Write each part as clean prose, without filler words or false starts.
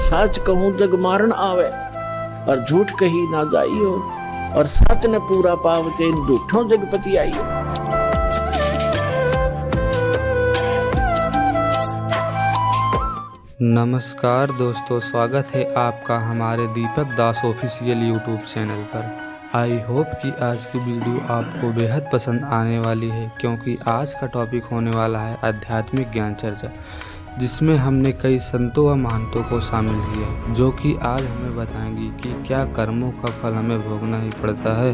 साच कहूं जग मारण आवे, और झूठ कही ना जाइयो, और सच ने पूरा पावते इन झूठों जग पति आइयो। नमस्कार दोस्तों, स्वागत है आपका हमारे दीपक दास ऑफिशियल यूट्यूब चैनल पर। आई होप कि आज की वीडियो आपको बेहद पसंद आने वाली है, क्योंकि आज का टॉपिक होने वाला है आध्यात्मिक ज्ञान चर्चा, जिसमें हमने कई संतों व महंतों को शामिल किया, जो कि आज हमें बताएंगी कि क्या कर्मों का फल हमें भोगना ही पड़ता है,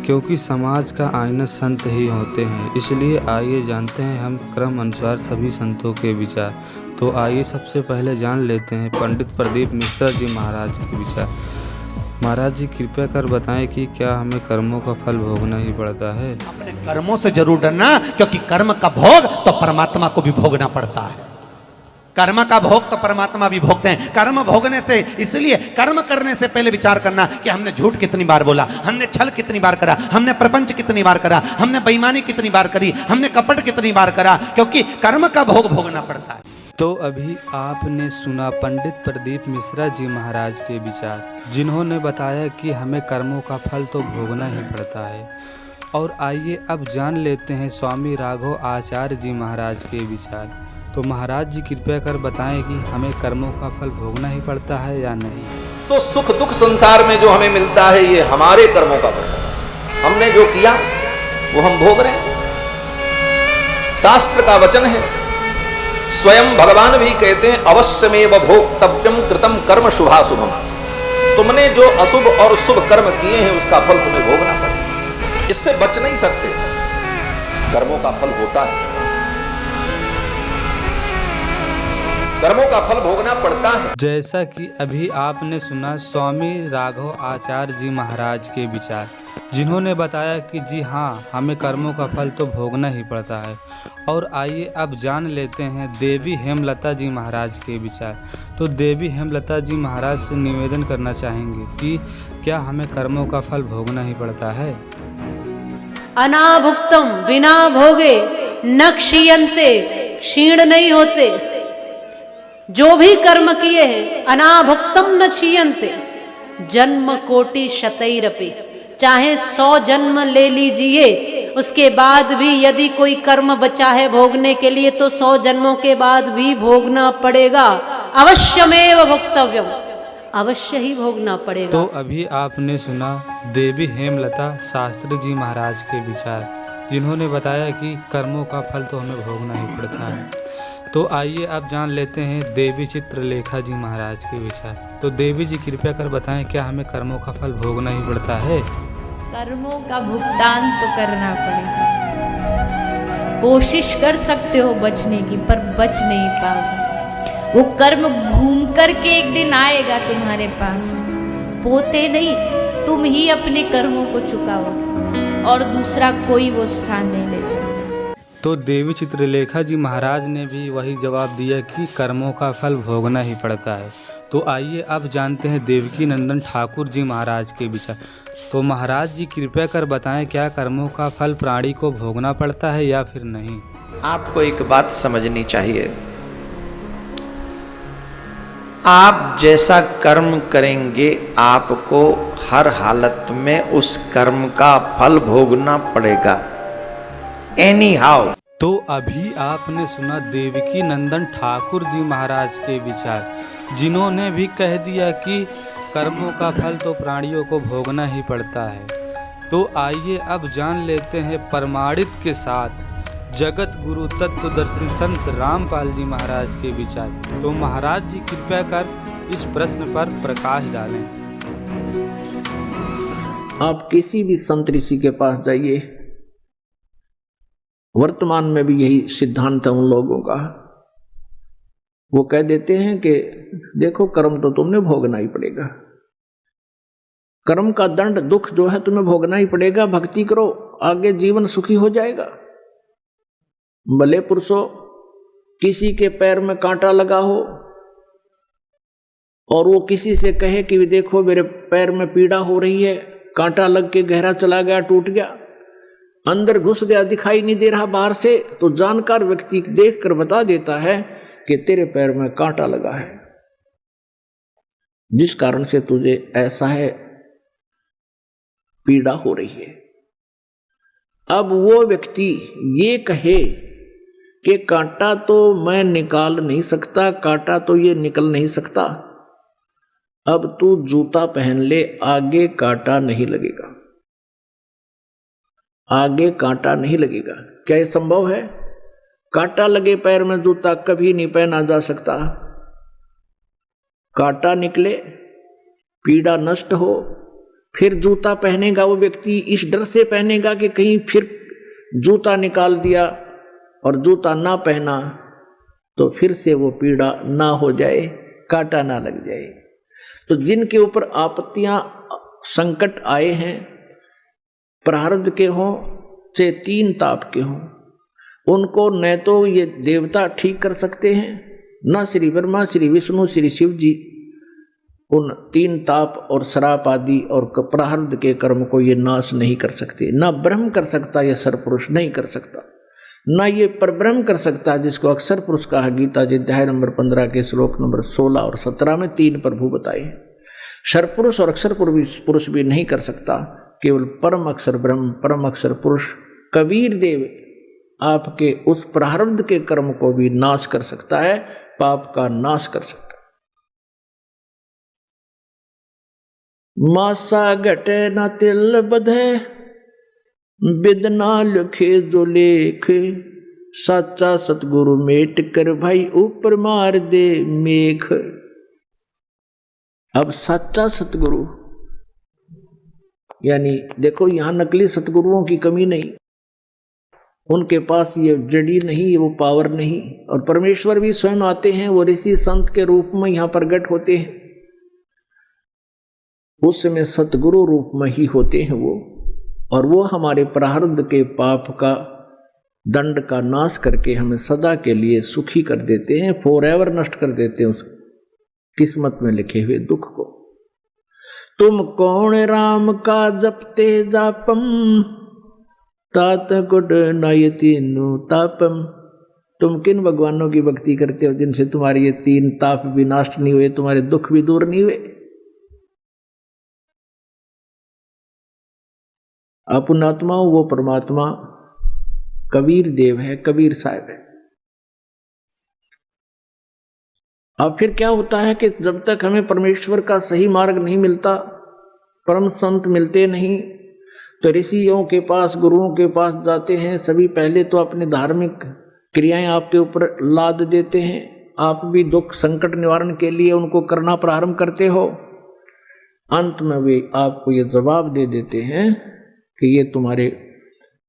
क्योंकि समाज का आईना संत ही होते हैं। इसलिए आइए जानते हैं हम क्रम अनुसार सभी संतों के विचार। तो आइए सबसे पहले जान लेते हैं पंडित प्रदीप मिश्रा जी महाराज के विचार। महाराज जी, कृपया कर बताएं कि क्या हमें कर्मों का फल भोगना ही पड़ता है? अपने कर्मों से जरूर डरना, क्योंकि कर्म का भोग तो परमात्मा को भी भोगना पड़ता है। कर्म का भोग तो परमात्मा भी भोगते हैं। कर्म भोगने से, इसलिए कर्म करने से पहले विचार करना कि हमने झूठ कितनी बार बोला, हमने छल कितनी बार करा, हमने प्रपंच कितनी बार करा, हमने बेईमानी कितनी बार करी, हमने कपट कितनी बार करा, क्योंकि कर्म का भोग भोगना पड़ता है। तो अभी आपने सुना पंडित प्रदीप मिश्रा जी महाराज के विचार, जिन्होंने बताया कि हमें कर्मों का फल तो भोगना ही पड़ता है। और आइए अब जान लेते हैं स्वामी राघव आचार्य जी महाराज के विचार। तो महाराज जी, कृपया कर बताएं कि हमें कर्मों का फल भोगना ही पड़ता है या नहीं? तो सुख दुख संसार में जो हमें मिलता है, ये हमारे कर्मों का फल है। हमने जो किया वो हम भोग रहे हैं। शास्त्र का वचन है, स्वयं भगवान भी कहते हैं, अवश्यमेव भोक्तव्यम कृतम कर्म शुभाशुभम। तुमने जो अशुभ और शुभ कर्म किए हैं उसका फल तुम्हें भोगना पड़ेगा, इससे बच नहीं सकते। कर्मों का फल होता है, कर्मों का फल भोगना पड़ता है। जैसा कि अभी आपने सुना स्वामी राघव आचार्य जी महाराज के विचार, जिन्होंने बताया कि जी हाँ, हमें कर्मों का फल तो भोगना ही पड़ता है। और आइए अब जान लेते हैं देवी हेमलता जी महाराज के विचार। तो देवी हेमलता जी महाराज से निवेदन करना चाहेंगे कि क्या हमें कर्मों का फल भोगना ही पड़ता है? अनाभुक्तम बिना भोगे न क्षीयन्ते, क्षीण नहीं होते। जो भी कर्म किए हैं, अनाभुक्तम न क्षीयन्ते, जन्म कोटि शतैरपि, चाहे 100 जन्म ले लीजिए, उसके बाद भी यदि कोई कर्म बचा है भोगने के लिए तो 100 जन्मों के बाद भी भोगना पड़ेगा। अवश्यमेव भोक्तव्यम, अवश्य ही भोगना पड़ेगा। तो अभी आपने सुना देवी हेमलता शास्त्री जी महाराज के विचार, जिन्होंने बताया कि कर्मों का फल तो हमें भोगना ही पड़ता है। तो आइए अब जान लेते हैं देवी चित्रलेखा जी महाराज के विचार। तो देवी जी, कृपया कर बताएं, क्या हमें कर्मों का फल भोगना ही पड़ता है? कर्मों का भुगतान तो करना पड़ेगा। कोशिश कर सकते हो बचने की, पर बच नहीं पाओगे। वो कर्म घूम कर के एक दिन आएगा तुम्हारे पास। पोते नहीं, तुम ही अपने कर्मों को चुकाओ, और दूसरा कोई वो स्थान नहीं ले सकता। तो देवी चित्रलेखा जी महाराज ने भी वही जवाब दिया कि कर्मों का फल भोगना ही पड़ता है। तो आइए अब जानते हैं देवकी नंदन ठाकुर जी महाराज के विचार। तो महाराज जी, कृपया कर बताएं, क्या कर्मों का फल प्राणी को भोगना पड़ता है या फिर नहीं? आपको एक बात समझनी चाहिए, आप जैसा कर्म करेंगे आपको हर हालत में उस कर्म का फल भोगना पड़ेगा, एनी हाउ। तो अभी आपने सुना देवकी नंदन ठाकुर जी महाराज के विचार, जिन्होंने भी कह दिया कि कर्मों का फल तो प्राणियों को भोगना ही पड़ता है। तो आइए अब जान लेते हैं प्रमाणित के साथ जगत गुरु तत्वदर्शी संत रामपाल जी महाराज के विचार। तो महाराज जी, कृपया कर इस प्रश्न पर प्रकाश डालें। आप किसी भी संत ऋषि के पास जाइए, वर्तमान में भी यही सिद्धांत है उन लोगों का। वो कह देते हैं कि देखो, कर्म तो तुमने भोगना ही पड़ेगा, कर्म का दंड दुख जो है तुम्हें भोगना ही पड़ेगा। भक्ति करो, आगे जीवन सुखी हो जाएगा। भले पुरुषों, किसी के पैर में कांटा लगा हो और वो किसी से कहे कि देखो मेरे पैर में पीड़ा हो रही है, कांटा लग के गहरा चला गया, टूट गया, अंदर घुस गया, दिखाई नहीं दे रहा बाहर से, तो जानकार व्यक्ति देखकर बता देता है कि तेरे पैर में कांटा लगा है। जिस कारण से तुझे ऐसा है पीड़ा हो रही है। अब वो व्यक्ति ये कहे कि कांटा तो मैं निकाल नहीं सकता, कांटा तो ये निकल नहीं सकता, अब तू जूता पहन ले, आगे कांटा नहीं लगेगा, आगे कांटा नहीं लगेगा। क्या ये संभव है? कांटा लगे पैर में जूता कभी नहीं पहना जा सकता। कांटा निकले, पीड़ा नष्ट हो, फिर जूता पहनेगा वो व्यक्ति, इस डर से पहनेगा कि कहीं फिर जूता निकाल दिया और जूता ना पहना तो फिर से वो पीड़ा ना हो जाए, कांटा ना लग जाए। तो जिनके ऊपर आपत्तियां संकट आए हैं, प्रारब्ध के हों चाहे 3 ताप के हों, उनको न तो ये देवता ठीक कर सकते हैं, न श्री ब्रह्मा, श्री विष्णु, श्री शिव जी उन 3 ताप और श्राप आदि और प्रारब्ध के कर्म को ये नाश नहीं कर सकते। न ब्रह्म कर सकता, ये सरपुरुष नहीं कर सकता, न ये परब्रह्म कर सकता जिसको अक्षर पुरुष कहा। गीता जी अध्याय नंबर 15 के श्लोक नंबर 16 और 17 में 3 प्रभु बताए। सरपुरुष और अक्षर पुरुष भी नहीं कर सकता, केवल परम अक्षर ब्रह्म, परम अक्षर पुरुष कबीर देव आपके उस प्रारब्ध के कर्म को भी नाश कर सकता है, पाप का नाश कर सकता है। मासा घटे न तिल बधे, बिदना लिखे जो लेख, सच्चा सतगुरु मेट कर भाई ऊपर मार दे मेघ। अब सच्चा सतगुरु यानी देखो यहां नकली सतगुरुओं की कमी नहीं, उनके पास ये जड़ी नहीं, वो पावर नहीं, और परमेश्वर भी स्वयं आते हैं, वो ऋषि संत के रूप में यहां प्रकट होते हैं, उस समय सतगुरु रूप में ही होते हैं वो, और वो हमारे प्रारब्ध के पाप का दंड का नाश करके हमें सदा के लिए सुखी कर देते हैं, फॉरएवर नष्ट कर देते हैं उस किस्मत में लिखे हुए दुख को। तुम कौन राम का जपते जापम, तात गुड नायति नु तापम। तुम किन भगवानों की भक्ति करते हो जिनसे तुम्हारे ये 3 ताप भी नष्ट नहीं हुए, तुम्हारे दुख भी दूर नहीं हुए। अपुणात्मा वो परमात्मा कबीर देव है, कबीर साहब है। अब फिर क्या होता है कि जब तक हमें परमेश्वर का सही मार्ग नहीं मिलता, परम संत मिलते नहीं, तो ऋषियों के पास, गुरुओं के पास जाते हैं। सभी पहले तो अपनी धार्मिक क्रियाएं आपके ऊपर लाद देते हैं, आप भी दुख संकट निवारण के लिए उनको करना प्रारंभ करते हो। अंत में वे आपको ये जवाब दे देते हैं कि ये तुम्हारे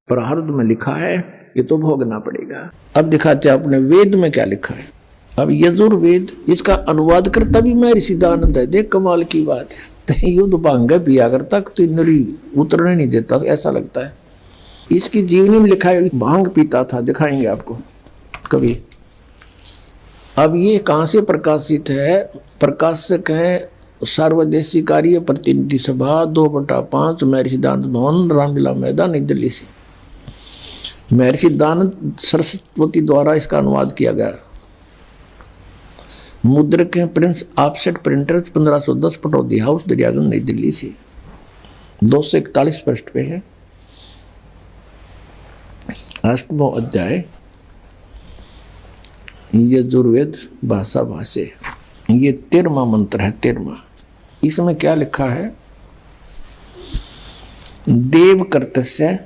प्रारब्ध में लिखा है, ये तो भोगना पड़ेगा। अब दिखाते हैं आपने वेद में क्या लिखा है। अब यजुर्वेद, इसका अनुवाद करता भी मैं ऋषिदानंद है। देख कमाल की बात है, तो युद्ध भांग पिया करता तो नरी उतरने नहीं देता, ऐसा लगता है। इसकी जीवनी में लिखा है भांग पीता था, दिखाएंगे आपको कभी। अब ये कहाँ से प्रकाशित है? प्रकाशक है सर्वदेशी कार्य प्रतिनिधि सभा 2/5 महर्षि दानंद भवन, रामलीला मैदान, नई दिल्ली से। महर्षि दानंद सरस्वती द्वारा इसका अनुवाद किया गया। मुद्रक हैं Prince offset printers, 1510, Pataudi house, Daryaganj, नई दिल्ली से। 241 पृष्ठ पे है। 8वां अध्याय यजुर्वेद भाषा भाष्य, ये 13वां मंत्र है। 13वां, इसमें क्या लिखा है? देव कर्तस्य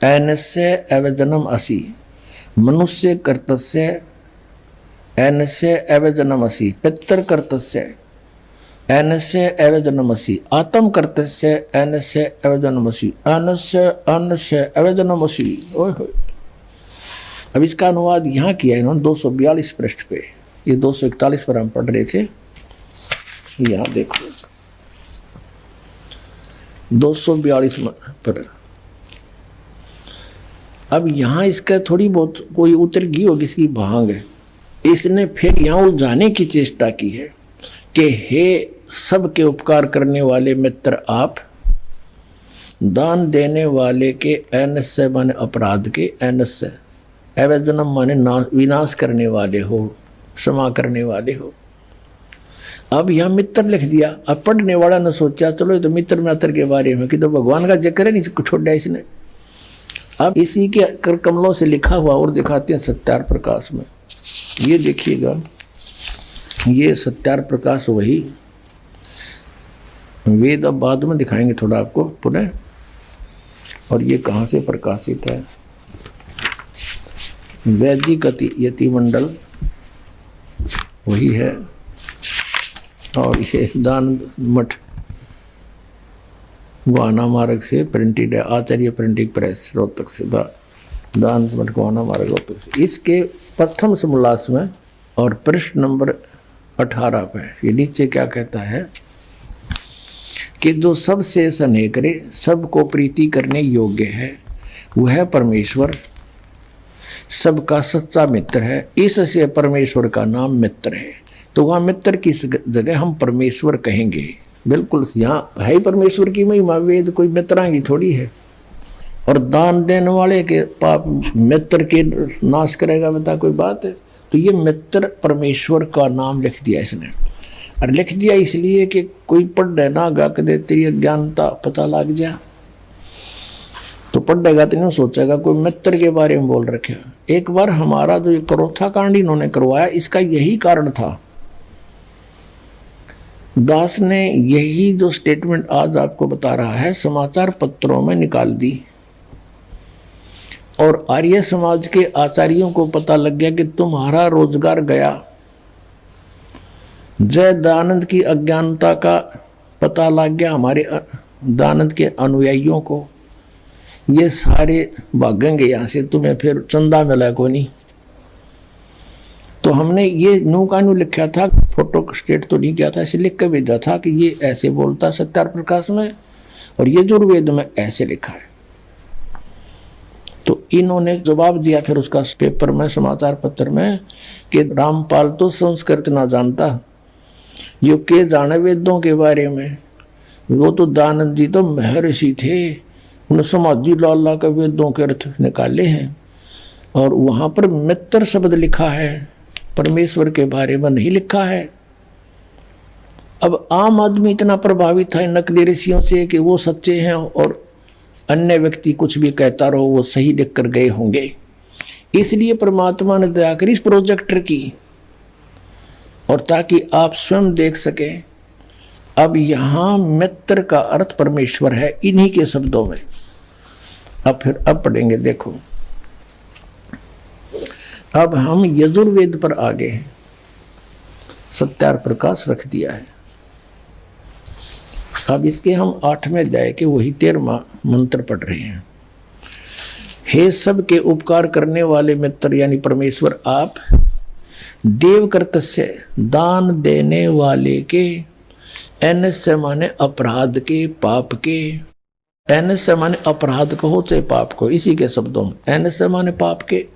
ऐनस्य एवजनम असि, मनुष्य कर्तस्य ऐनस्य एवजनमसि, पितर कर्तस्य ऐनस्य एवजनमसि, आत्म कर्तस्य ऐनस्य एवजनमसि, अन्नस्य अन्नस्य एवजनमसि। ओए होए। अब इसका अनुवाद यहाँ किया है इन्होंने 242 पृष्ठ पे। ये 241 पर हम पढ़ रहे थे, यहाँ देखो 242 पर। अब यहाँ इसका थोड़ी बहुत कोई उतर गई होगी इसकी भांग है। इसने फिर यहाँ उलझाने की चेष्टा की है कि हे सबके उपकार करने वाले मित्र, आप दान देने वाले के ऐनस्य माने अपराध के, ऐनस्य एवजनम माने विनाश करने वाले हो, क्षमा करने वाले हो। अब यहाँ मित्र लिख दिया। अब पढ़ने वाला ने सोचा चलो ये तो मित्र मित्र के बारे में, कि तो भगवान का जिक्र है नहीं छोड़ा इसने। अब इसी के कर कमलों से लिखा हुआ और दिखाते हैं सत्यार प्रकाश में। ये देखिएगा, ये सत्यार प्रकाश वही वेद, अब बाद में दिखाएंगे थोड़ा आपको पुनः। और ये कहाँ से प्रकाशित है? वैदिक यति मंडल वही है। और ये दान मठ गोहाना मार्ग से प्रिंटेड है, आचार्य प्रिंटिंग प्रेस रोहतक से, दान मठ गोहाना मार्ग रोहतक से। इसके प्रथम समोल्लास में और पृष्ठ नंबर 18 पे ये नीचे क्या कहता है कि जो सबसे स्नेह करे, सबको प्रीति करने योग्य है, वह परमेश्वर सबका सच्चा मित्र है। इससे परमेश्वर का नाम मित्र है। तो वहाँ मित्र की जगह हम परमेश्वर कहेंगे। बिल्कुल यहाँ है ही परमेश्वर की महिमा, वेद कोई मित्रा की थोड़ी है। और दान देने वाले के पाप मित्र के नाश करेगा, बता कोई बात है? तो ये मित्र परमेश्वर का नाम लिख दिया इसने। और लिख दिया इसलिए कि कोई पढ़ ना गा के दे तेरी अज्ञानता पता लग जा, तो पढ़ेगा तो नहीं सोचेगा कोई मित्र के बारे में बोल रखे। एक बार हमारा जो ये करोथा कांड इन्होंने करवाया, इसका यही कारण था। दास ने यही जो स्टेटमेंट आज आपको बता रहा है समाचार पत्रों में निकाल दी। और आर्य समाज के आचार्यों को पता लग गया कि तुम्हारा रोजगार गया। जय दयानंद की अज्ञानता का पता लग गया हमारे दयानंद के अनुयायियों को। ये सारे भागेंगे यहाँ से, तुम्हें फिर चंदा मिला को नहीं। तो हमने ये नू का नू लिखा था, फोटो स्टेट तो नहीं किया था, ऐसे लिख के भेजा था कि ये ऐसे बोलता सत्यार प्रकाश में, और ये यजुर्वेद में ऐसे लिखा है। तो इन्होंने जवाब दिया फिर उसका पेपर में, समाचार पत्र में, कि रामपाल तो संस्कृत ना जानता, जो के जाने वेदों के बारे में। वो तो दयानंद जी तो महर्षि थे, उन्होंने समाधि लाला के वेदों के अर्थ निकाले हैं। और वहाँ पर मित्र शब्द लिखा है, परमेश्वर के बारे में नहीं लिखा है। अब आम आदमी इतना प्रभावित है नकली ऋषियों से कि वो सच्चे हैं और अन्य व्यक्ति कुछ भी कहता रहो वो सही लिख कर गए होंगे। इसलिए परमात्मा ने दया करी इस प्रोजेक्टर की, और ताकि आप स्वयं देख सकें। अब यहाँ मित्र का अर्थ परमेश्वर है इन्हीं के शब्दों में। अब पढ़ेंगे, देखो अब हम यजुर्वेद पर आ गए हैं। सत्यार प्रकाश रख दिया है। अब इसके हम 8वें अध्याय के वही 13वां मंत्र पढ़ रहे हैं। हे सब के उपकार करने वाले मित्र यानी परमेश्वर, आप देव कर्तस्य दान देने वाले के, एनस्य माने अपराध के, पाप के, एनस्य माने अपराध कहो चाहे पाप को, इसी के शब्दों में एनस्य माने पाप के,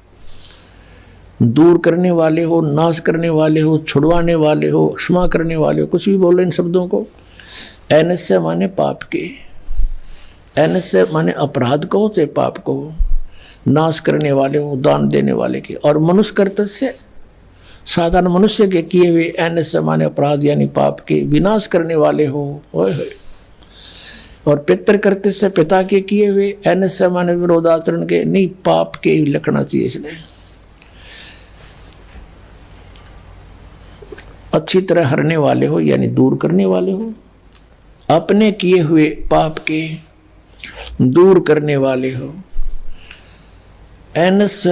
दूर करने वाले हो, नाश करने वाले हो, छुड़वाने वाले हो, क्षमा करने वाले हो, कुछ भी बोलो इन शब्दों को। एनस्य माने पाप के, एनस्य माने अपराध कहो चाहे पाप कहो, नाश करने वाले हो, दान देने वाले के। और मनुष्य कर्तस्य साधारण मनुष्य के किए हुए, एनस्य माने अपराध यानी पाप के विनाश करने वाले हो। और पितृ कर्तस्य पिता के किए हुए, एनस्य माने विरोधाचरण के, नहीं पाप के लिखना चाहिए इसलिए। अच्छी तरह हरने वाले हो यानी दूर करने वाले हो, अपने किए हुए पाप के दूर करने वाले हो। एनस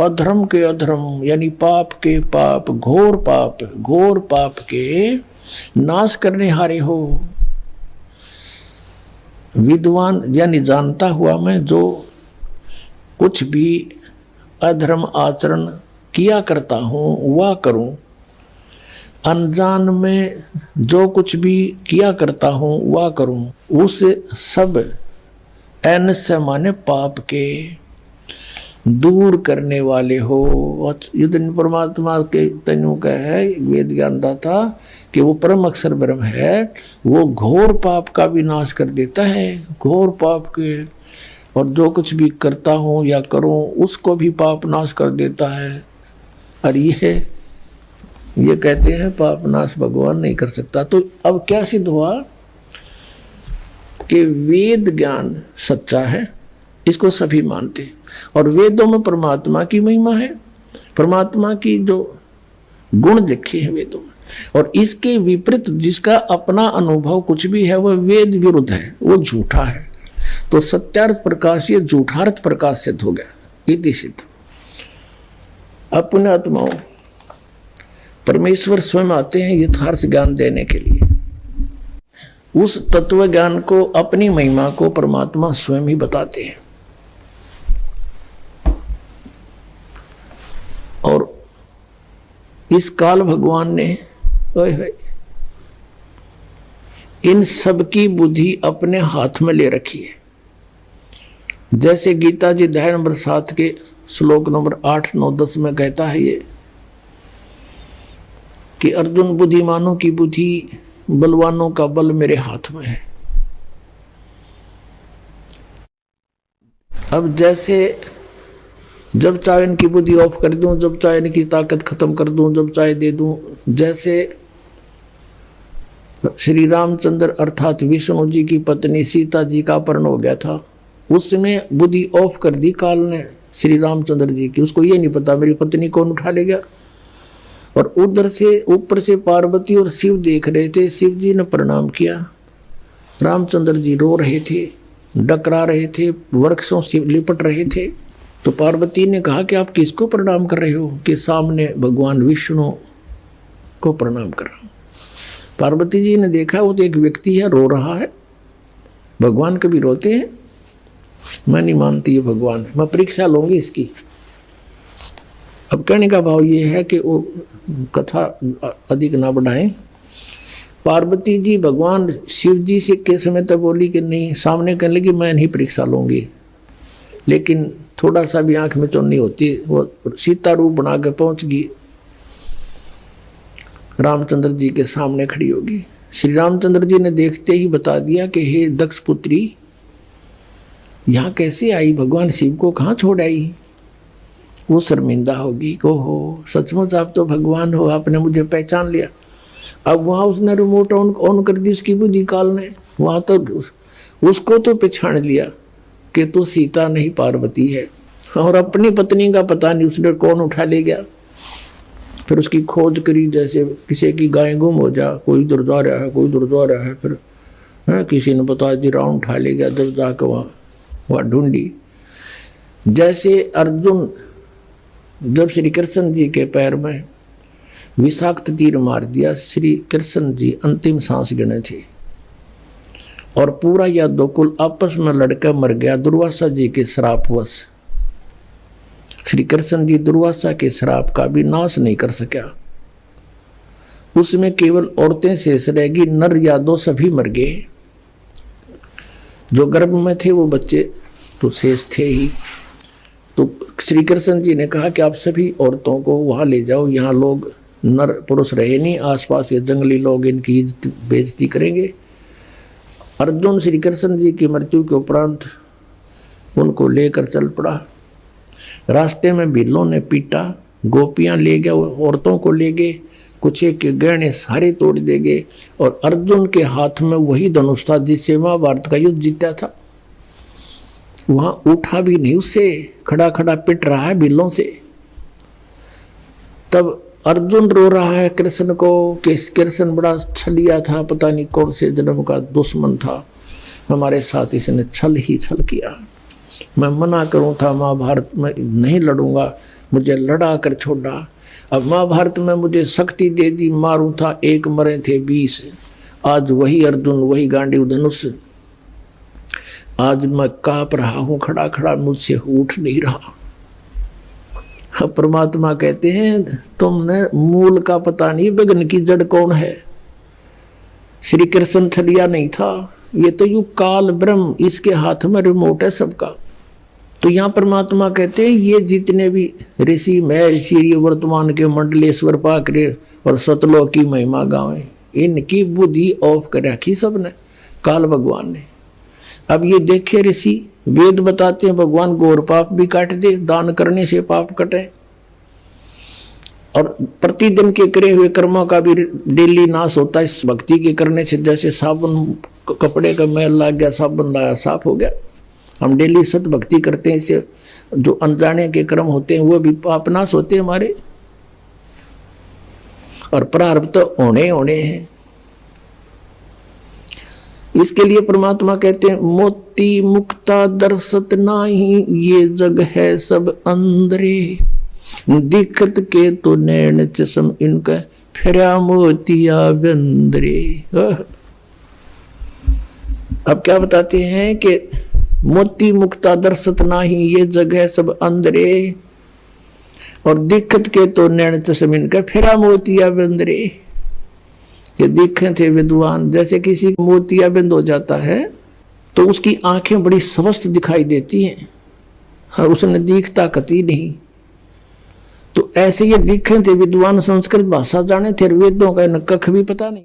अधर्म के अधर्म यानी पाप के पाप, घोर पाप के नाश करने हारे हो। विद्वान यानी जानता हुआ मैं जो कुछ भी अधर्म आचरण किया करता हूँ वह करूँ, अनजान में जो कुछ भी किया करता हूँ वह करूँ, उस सब एनस्य माने पाप के दूर करने वाले हो। युद्ध परमात्मा के तनु का है वेद ज्ञानता था कि वो परम अक्षर ब्रह्म है, वो घोर पाप का भी नाश कर देता है, घोर पाप के। और जो कुछ भी करता हूँ या करूँ उसको भी पाप नाश कर देता है। और ये ये कहते हैं पाप नाश भगवान नहीं कर सकता। तो अब क्या सिद्ध हुआ कि वेद ज्ञान सच्चा है, इसको सभी मानते हैं, और वेदों में परमात्मा की महिमा है, परमात्मा की जो गुण लिखे हैं वेदों में, और इसके विपरीत जिसका अपना अनुभव कुछ भी है वह वेद विरुद्ध है, वो झूठा है। तो सत्यार्थ प्रकाश ये झूठार्थ प्रकाश सिद्ध हो गया, इति सिद्ध। अब पुण्यात्माओं, परमेश्वर स्वयं आते हैं यथार्थ ज्ञान देने के लिए। उस तत्व ज्ञान को, अपनी महिमा को परमात्मा स्वयं ही बताते हैं। और इस काल भगवान ने इन सब की बुद्धि अपने हाथ में ले रखी है। जैसे गीता जी अध्याय नंबर 7 के श्लोक नंबर 8, 9, 10 में कहता है ये कि अर्जुन, बुद्धिमानों की बुद्धि, बलवानों का बल मेरे हाथ में है। अब जैसे जब चाहे इनकी बुद्धि ऑफ कर दूं, जब चाहे इनकी ताकत खत्म कर दूं, जब चाहे दे दूं, जैसे श्री रामचंद्र अर्थात विष्णु जी की पत्नी सीता जी का अपहरण हो गया था, उसमें बुद्धि ऑफ कर दी काल ने श्री रामचंद्र जी की। उसको ये नहीं पता मेरी पत्नी कौन उठा ले गया। और उधर से ऊपर से पार्वती और शिव देख रहे थे। शिव जी ने प्रणाम किया, रामचंद्र जी रो रहे थे, डकरा रहे थे, वृक्षों से लिपट रहे थे। तो पार्वती ने कहा कि आप किसको प्रणाम कर रहे हो? कि सामने भगवान विष्णु को प्रणाम कर रहा हूं। पार्वती जी ने देखा वो तो एक व्यक्ति है, रो रहा है। भगवान कभी रोते हैं? मैं नहीं मानती है भगवान, मैं परीक्षा लूंगी इसकी। अब कहने का भाव ये है कि वो कथा अधिक ना बढ़ाएं। पार्वती जी भगवान शिव जी से के समय तक बोली कि नहीं, सामने कहने लगी मैं नहीं परीक्षा लूंगी, लेकिन थोड़ा सा भी आंख में चुन्नी होती, वो सीता रूप बना के पहुंच गई, रामचंद्र जी के सामने खड़ी होगी। श्री रामचंद्र जी ने देखते ही बता दिया कि हे दक्ष पुत्री, यहाँ कैसे आई? भगवान शिव को कहाँ छोड़ आई? वो शर्मिंदा होगी को हो सचमुच आप तो भगवान हो, आपने मुझे पहचान लिया। अब वहाँ उसने रिमोट ऑन कर दी उसकी बुद्धि काल ने, वहाँ तो उसको तो पहचान लिया कि तू सीता नहीं पार्वती है, और अपनी पत्नी का पता नहीं उसने कौन उठा ले गया। फिर उसकी खोज करी, जैसे किसी की गाय गुम हो जा, कोई उधर जा रहा है, कोई उधर जा रहा है, फिर किसी ने बता दी राउंड उठा ले गया, जब जाकर वहाँ ढूंढी। जैसे अर्जुन जब श्री कृष्ण जी के पैर में विषाक्त तीर मार दिया, श्री कृष्ण जी अंतिम सांस गिने थे और पूरा यादवकुल आपस में लड़कर मर गया दुर्वासा जी के श्रापवश। श्री कृष्ण जी दुर्वासा के श्राप का भी नाश नहीं कर सका। उसमें केवल औरतें शेष रहेगी, नर यादव सभी मर गए। जो गर्भ में थे वो बच्चे तो शेष थे ही। तो श्री कृष्ण जी ने कहा कि आप सभी औरतों को वहां ले जाओ, यहाँ लोग नर पुरुष रहे नहीं, आसपास के जंगली लोग इनकी इज्जत बेइज्जती करेंगे। अर्जुन श्री कृष्ण जी की मृत्यु के उपरांत उनको लेकर चल पड़ा। रास्ते में बिल्लों ने पीटा, गोपियां ले गए, औरतों को ले गए, कुछ के गहने सारे तोड़ दे गए। और अर्जुन के हाथ में वही धनुष था जिससे महाभारत का युद्ध जीता था। वहां उठा भी नहीं, उससे खड़ा खड़ा पिट रहा है बिल्लों से। तब अर्जुन रो रहा है कृष्ण को कि कृष्ण बड़ा छलिया था, पता नहीं कौन से जन्म का दुश्मन था, हमारे साथ इसने छल ही छल किया। मैं मना करूं था, महाभारत में नहीं लड़ूंगा, मुझे लड़ा कर छोड़ा। अब महाभारत में मुझे शक्ति दे दी, मारूं था, एक मरे थे 20। आज वही अर्जुन, वही गांडीव धनुष, आज मैं कांप रहा हूं खड़ा खड़ा, मुझसे उठ नहीं रहा। अब परमात्मा कहते हैं तुमने मूल का पता नहीं, विघ्न की जड़ कौन है। श्री कृष्ण छलिया नहीं था, ये तो यू काल ब्रह्म, इसके हाथ में रिमोट है सबका। तो यहाँ परमात्मा कहते हैं ये जितने भी ऋषि महर्षि, ये वर्तमान के मंडलेश्वर पाकरे और सतलोक की महिमा गावे, इनकी बुद्धि ऑफ कर रखी सबने, काल भगवान ने। अब ये देखे ऋषि वेद बताते हैं भगवान गौर पाप भी काट दे, दान करने से पाप कटे। और प्रतिदिन के करे हुए कर्मों का भी डेली नाश होता है इस भक्ति के करने से। जैसे साबुन कपड़े का मैल लग गया, साबुन लाया साफ हो गया। हम डेली सत भक्ति करते हैं, इससे जो अनजाने के कर्म होते हैं वो भी पाप नाश होते हैं हमारे, और प्रारब्ध तो होने हैं। इसके लिए परमात्मा कहते हैं मोती मुक्ता दर्शत नाही, ये जग है सब अंदरे, दिखत के तो नैन चश्म इनका, फिरा मोतिया बंदरे। अब क्या बताते हैं कि मोती मुक्ता दर्शत नाही, ये जग है सब अंदरे, और दिखत के तो नैन चश्म इनका, फिरा मोतिया बंदरे। ये दिखे थे विद्वान, जैसे किसी मोतियाबिंद हो जाता है तो उसकी आंखें बड़ी स्वस्थ दिखाई देती हैं और उसने दिखता कती नहीं। तो ऐसे ये दिखे थे विद्वान, संस्कृत भाषा जाने थे, वेदों का न कख भी पता नहीं।